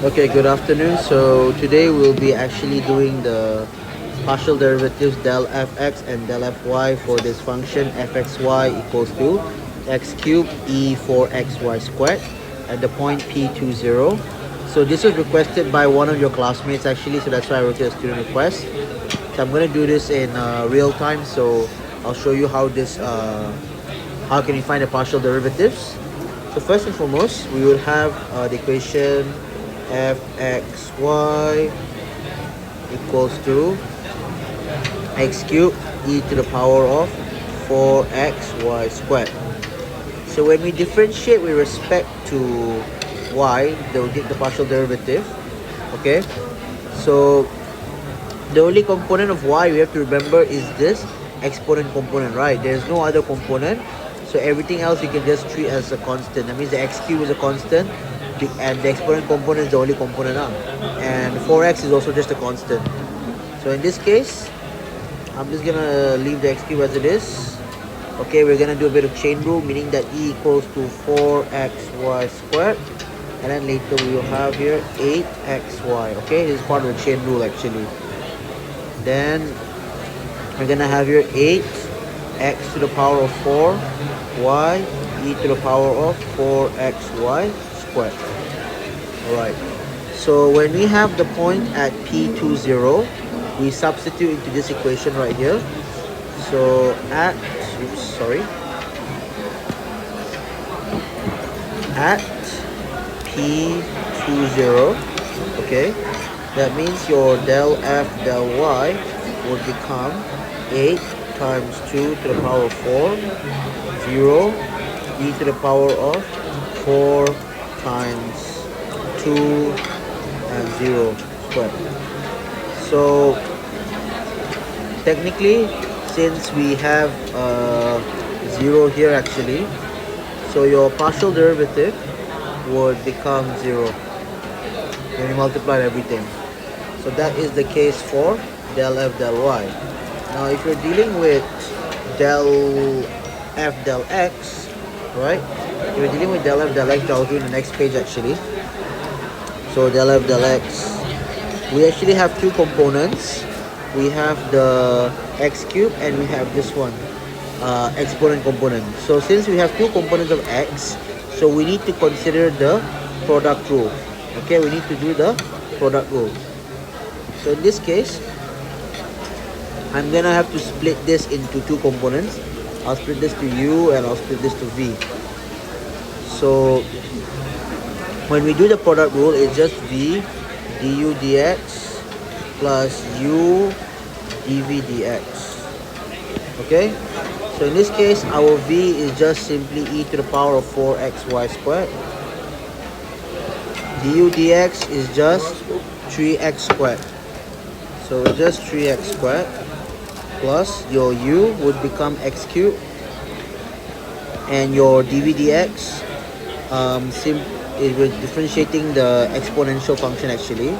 Okay, good afternoon. So today we'll be actually doing the partial derivatives del fx and del fy for this function fxy equals to x cubed e 4xy squared at the point p20. So this was requested by one of your classmates actually, so that's why I wrote it as student request. So I'm going to do this in real time, so I'll show you how can you find the partial derivatives. So first and foremost, we will have the equation fxy equals to x cubed e to the power of 4xy squared. So when we differentiate with respect to y, they'll get the partial derivative. Okay, so the only component of y we have to remember is this exponent component, right? There's no other component, so everything else you can just treat as a constant. That means the x cube is a constant, and the exponent component is the only component, and 4x is also just a constant. So in this case, I'm just gonna leave the x cube as it is. Okay, we're gonna do a bit of chain rule, meaning that e equals to 4xy squared, and then later we will have here 8xy. Okay, this is part of the chain rule actually. Then we're gonna have here 8x to the power of 4 y e to the power of 4xy squared. Alright, so when we have the point at p20, we substitute into this equation right here. So at p20, okay, that means your del f del y would become 8 times 2 to the power of 4, 0, e to the power of 4 times 2 and 0 squared. So technically, since we have 0 here actually, so your partial derivative would become 0 when you multiply everything. So that is the case for del f del y. Now if you're dealing with del f del x, right? If you're dealing with del f del x, I'll do in the next page actually. So del f del x, we actually have two components. We have the x cube and we have this one, exponent component. So since we have two components of x, so we need to consider the product rule. Okay, we need to do the product rule. So in this case, I'm gonna have to split this into two components. I'll split this to u and I'll split this to v. So when we do the product rule, it's just v du dx plus u dv dx. Okay, so in this case our v is just simply e to the power of 4xy squared. Du dx is just 3x squared, so it's just 3x squared plus your u would become x cubed, and your dv dx it was differentiating the exponential function actually,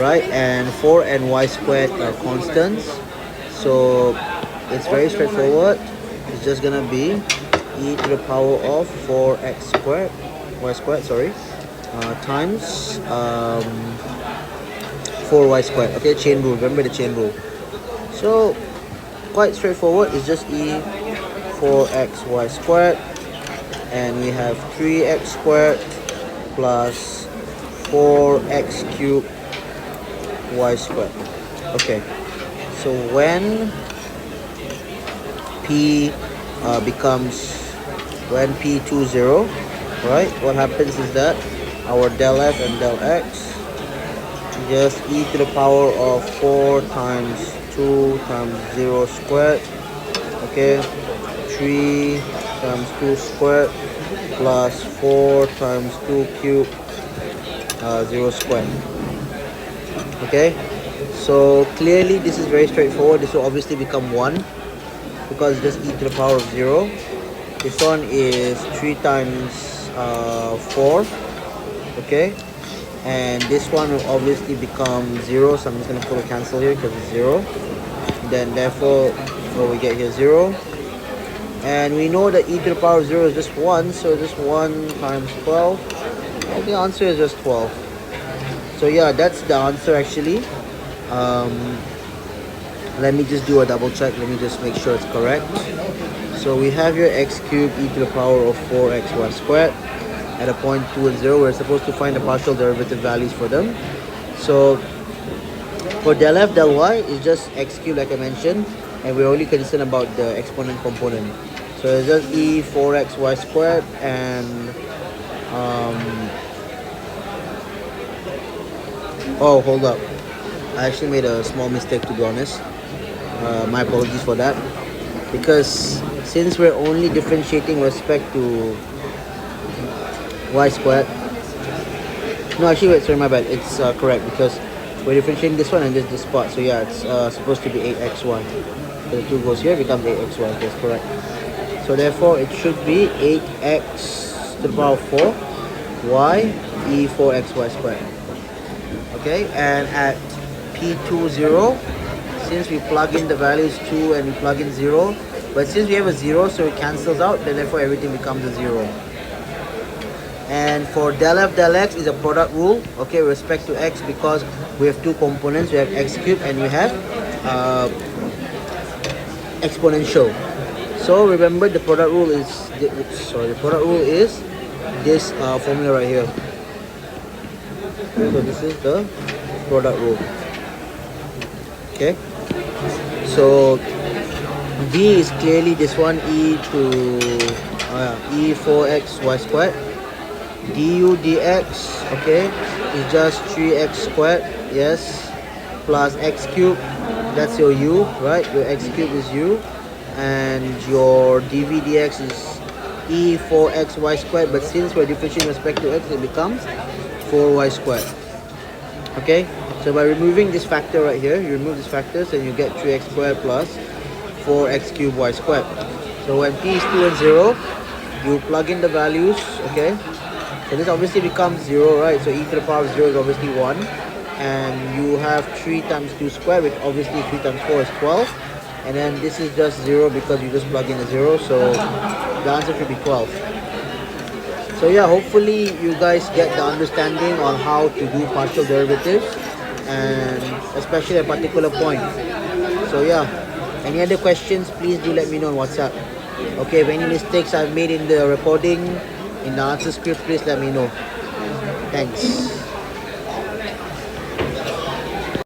right? And 4 and y squared are constants, so it's very straightforward. It's just gonna be e to the power of 4x squared, y squared, sorry, times 4y squared. Okay, chain rule, remember the chain rule. So quite straightforward. It's just e 4xy squared, and we have 3x squared plus 4x cubed y squared. Okay, so when p when p20, right, what happens is that our del f and del x just e to the power of 4 times 2 times 0 squared, okay, 3 times 2 squared plus 4 times 2 cubed, 0 squared. Okay, so clearly this is very straightforward. This will obviously become 1 because it's just e to the power of 0. This one is 3 times 4, okay, and this one will obviously become 0, so I'm just going to put a cancel here because it's 0. Then therefore what we get here, 0, and we know that e to the power of 0 is just 1, so just 1 times 12, and the answer is just 12. So yeah, that's the answer actually. um, Let me just do a double check. Let me just make sure it's correct. So we have your x cubed e to the power of 4xy squared at a point 2 and 0. We're supposed to find the partial derivative values for them. So for del f del y is just x cubed like I mentioned, and we're only concerned about the exponent component. So it's just e 4xy squared, and oh, hold up, I actually made a small mistake, to be honest. My apologies for that, because since we're only differentiating respect to y squared, no, actually wait, sorry, my bad, it's correct, because we're differentiating this one and this part. So yeah, it's supposed to be 8xy. So the 2 goes here, becomes 8xy. That's correct. So therefore it should be 8x to the power of 4 y e 4xy squared. Okay, and at p2 0, since we plug in the values 2 and we plug in 0, but since we have a 0, so it cancels out, then therefore everything becomes a 0. And for del f del x is a product rule, okay, with respect to x, because we have two components. We have x cubed and we have exponential. So remember, the product rule is this formula right here. So this is the product rule. Okay, so d is clearly this one, e to e 4xy squared. Du dx, okay, is just 3x squared, yes, plus x cubed, that's your u, right? Your x cubed is u, and your dv dx is e 4xy squared, but since we're differentiating with respect to x, it becomes 4y squared. Okay, so by removing this factor right here, you remove these factors and you get 3x squared plus 4x cubed y squared. So when p is 2 and 0, you plug in the values, okay. So this obviously becomes 0, right? So e to the power of 0 is obviously 1. And you have 3 times 2 squared, which obviously 3 times 4 is 12. And then this is just 0 because you just plug in a 0. So the answer should be 12. So yeah, hopefully you guys get the understanding on how to do partial derivatives, and especially a particular point. So yeah, any other questions, please do let me know on WhatsApp. Okay, if any mistakes I've made in the recording, in the answer script, please let me know. Thanks.